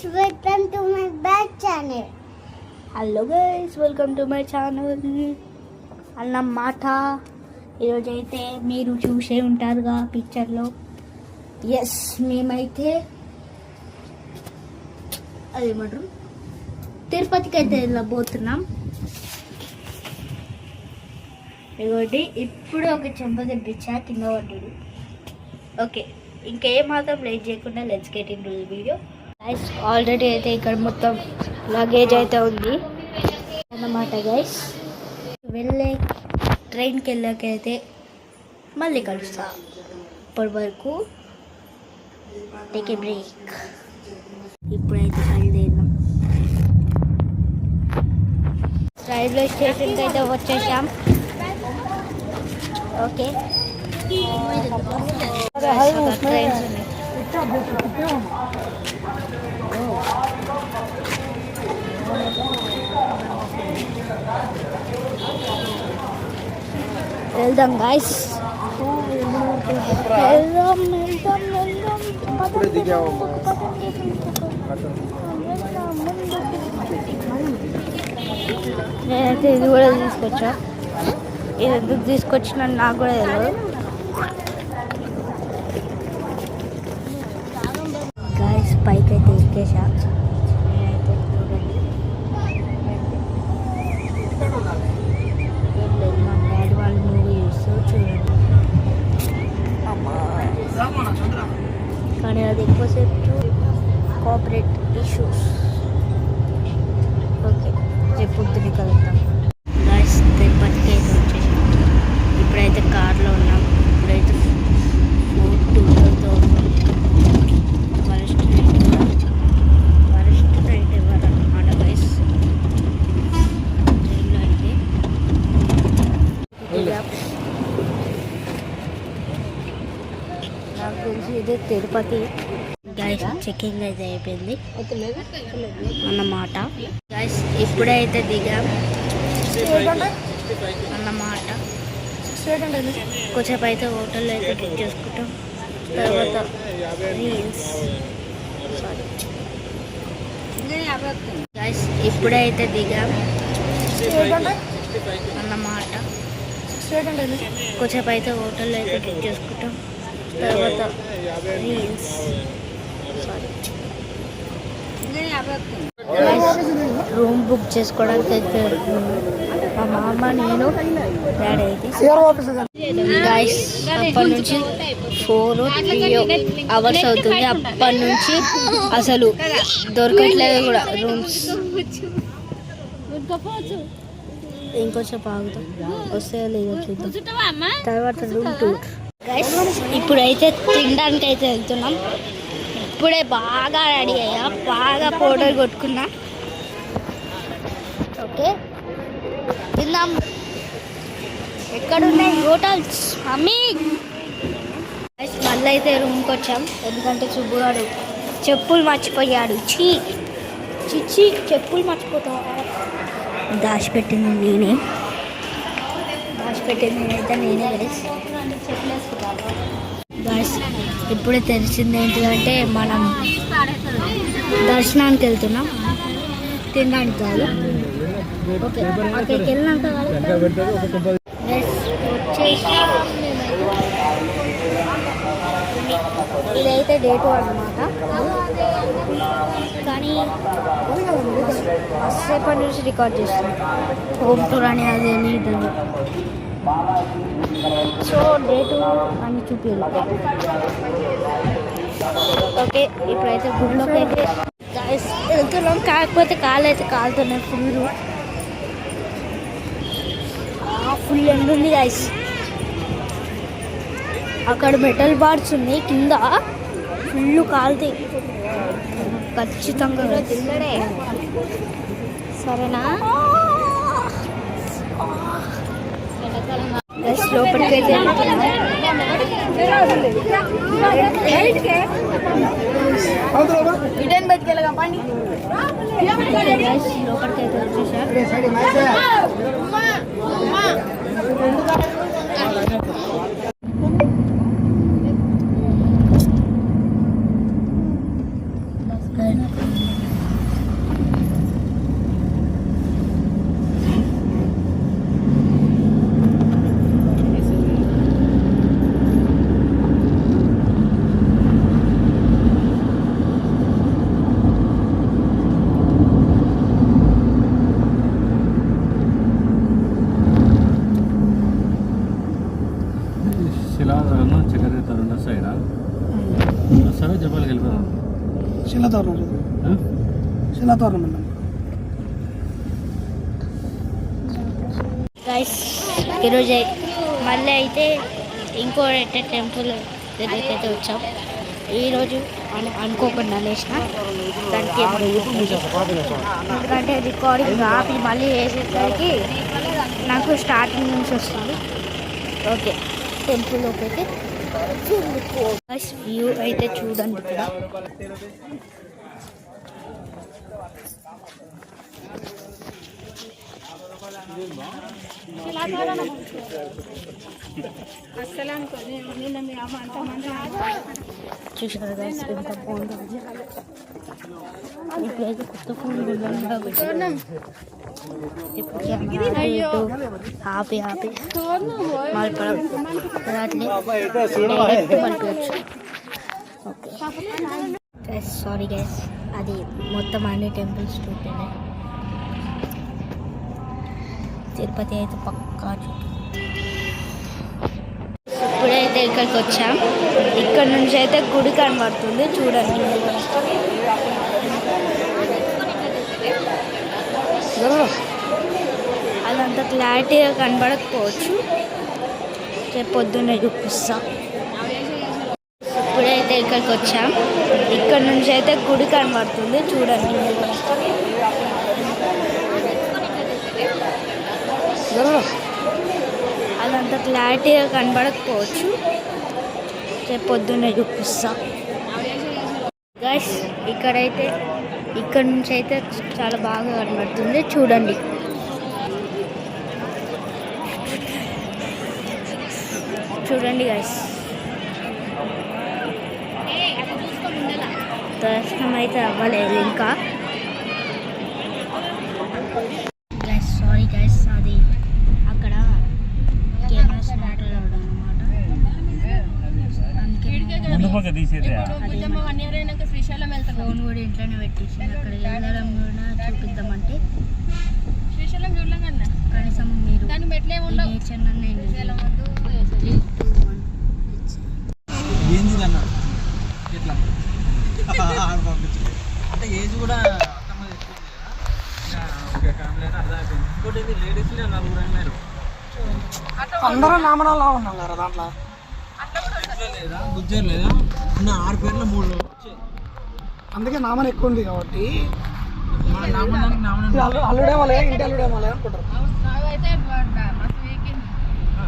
guys, welcome to my back channel. Hello guys, welcome to my channel అన్నమాట. ఈరోజైతే మీరు చూసే ఉంటారుగా పిక్చర్లో. ఎస్, మేమైతే అదేమంటారు తిరుపతికి అయితే వెళ్ళబోతున్నాం. ఇదిగోటి ఇప్పుడు ఒక చెంప తెప్పించా, కింద పడ్డాడు. ఓకే, ఇంకేం మాత్రం లేట్ చేయకుండా let's get in to the video. Guys, already అయితే ఇక్కడ మొత్తం లగేజ్ అయితే ఉంది అన్నమాట. గైస్, వెళ్ళే ట్రైన్కి వెళ్ళాకైతే మళ్ళీ కలుస్తా. ఇప్పటి వరకు టేక్ ఏ బ్రేక్. ఇప్పుడైతే బయలుదేరినాం. రైల్వే స్టేషన్కి అయితే వచ్చేసాం. ఓకే, ట్రైన్స్ ఉన్నాయి. వెళ్దాం గాయస్, వెళ్దాం. నేనైతే ఇది కూడా తీసుకొచ్చా. ఇది ఎందుకు తీసుకొచ్చినా నాకు కూడా తెలియదు. గాయస్, పైకి అయితే ఎక్కేసా. నేనైతే మా డాడీ వాళ్ళ మూవీ చూస్తూ చూడండి. కానీ అది ఎక్కువసేపు కోఆపరేట్ ఇష్యూస్. ఓకే, రేపు పొద్దున్నే కలుద్దాం. గాయస్, తిరుపతికి అయితే వచ్చేసాం. ఇప్పుడైతే కార్లో ఉన్నాం. ఇప్పుడైతే 4:12 ఉన్నాం. వరస్ట్ నైట్ ఇవ్వాలన్నమాట గైస్. ట్రైన్లో అయితే నాకు తెలిసి ఇదే తిరుపతి. గైస్, చెకింగ్ అయితే అయిపోయింది అన్నమాట. గైస్, ఇప్పుడైతే దిగాం అన్నమాట. కొంచెంసేపు అయితే హోటల్లో అయితే బుక్ చేసుకుంటాం. తర్వాత రీల్స్. గైస్, ఇప్పుడైతే దిగాం అన్నమాట. కొంచెంసేపు అయితే హోటల్లో అయితే బుక్ చేసుకుంటాం. తర్వాత రీల్స్. రూమ్ బుక్ చేసుకోవడానికి అయితే మా మామ, నేను, డాడీ అయితే. గైస్, అప్పటి నుంచి 4-3 అవర్స్ అవుతుంది. అప్పటి నుంచి అసలు దొరకట్లేదు కూడా రూమ్స్. ఇంకొంచెం ఆగుతాం, వస్తే లేదో చూద్దాం. తర్వాత రూమ్ టూర్. గైస్, ఇప్పుడైతే తినడానికి అయితే వెళ్తున్నాం. ఇప్పుడే బాగా రెడీ అయ్యా, బాగా పౌడర్ కొట్టుకున్నా. ఓకే, తిందాం. ఎక్కడున్నాయి హోటల్స్ మమ్మీ? మళ్ళీ అయితే రూమ్కి వచ్చాం. ఎందుకంటే సుబ్బుగాడు చెప్పులు మర్చిపోయాడు. చిచ్చి, చెప్పులు మర్చిపోతావా? దాచిపెట్టింది నేనే గైస్. గైస్, ఇప్పుడే తెలిసింది ఏంటిదంటే మనం దర్శనానికి వెళ్తున్నాం, తినడానికి కాదు. ఓకే, అక్కడికి వెళ్ళినాక ఇదైతే డే 2 అన్నమాట. కానీ సేపటి నుంచి రికార్డ్ చేస్తున్నాం. హోమ్ టూర్ అని అది అని ఇదని. సో డే 2 అని చూపించాలి. ఓకే, ఇప్పుడైతే గుడిలోకి అయితే వెళ్తున్నాం. కాకపోతే కాళ్ళు అయితే కాలుతున్నాయి ఫుల్ ఎండ ఉంది గైస్. అక్కడ మెటల్ బార్స్ ఉన్నాయి కింద, ఫుల్ కాలుతాయి ఖచ్చితంగా. సరేనా? లోపలికి అయితే లోపలికి అయితే వచ్చేసా. గైస్ ఈరోజు మళ్ళీ అయితే ఇంకో టెంపుల్ దగ్గరికి అయితే వచ్చాం. ఈరోజు అనుకోకుండా లేచిన దానికి ఎందుకంటే రికార్డింగ్ ఆపి మళ్ళీ వేసేసరికి నాకు స్టార్టింగ్ నుంచి వస్తుంది. ఓకే టెంపుల్లోకి అయితే వ్యూ అయితే చూడండి ఇక్కడ. చూసారు కదా ఎంత బాగుంది. ఇప్పుడైతే కొత్త ఫోన్ ఆపి మలపడం మలిపచ్చు. ఓకే సారీ గైస్, అది మొత్తం అన్ని టెంపుల్స్ చూపించే. తిరుపతి అయితే పక్కా ఇప్పుడైతే ఇక్కడికి వచ్చాం. ఇక్కడ నుంచి అయితే గుడి కనబడుతుంది చూడండి. అదంతా క్లారిటీగా కనబడకపోవచ్చు, రేపు పొద్దున్నే చూపిస్తా. ఇప్పుడైతే ఇక్కడికి వచ్చాం. ఇక్కడ నుంచి అయితే గుడి కనబడుతుంది చూడండి. అదంతా క్లారిటీగా కనబడకపోవచ్చు, రేపు పొద్దున్నే చూపిస్తా. గైస్ ఇక్కడైతే ఇక్కడ నుంచి అయితే చాలా బాగా కనబడుతుంది చూడండి. చూడండి గైస్, దర్శనం అయితే అవ్వలేదు ఇంకా. గైస్ సారీ గైస్, అది అక్కడ కెమెరా స్టార్ట్ అవ్వడం అనమాట. ఫోన్ కూడా ఇంట్లోనే పెట్టేసి అక్కడికి వెళ్ళడం కూడా చూపిద్దామంటే శ్రీశైలం చూడలేం కన్నా కనీసం మీరు నేచర్ అంటే ఏజ్ కూడా లేడీస్ నలుగురు అయినారు. అందరూ నామనాలు ఉన్నాం కదా దాంట్లో. లేదా గుజ్జర్ లేదా ఉన్న 6 పేర్లు 3 అందుకే నామన ఎక్కువ ఉంది కాబట్టి అల్లుడేమలే ఇంటి అల్లుడేమలే అనుకుంటారు.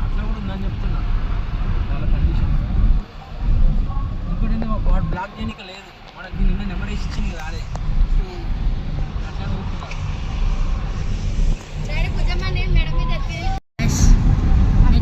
అట్లా కూడా ఉందని చెప్తున్నా. వాళ్ళ కండిషన్ ఇంకోటి బ్లాక్ చేయడానికి లేదు.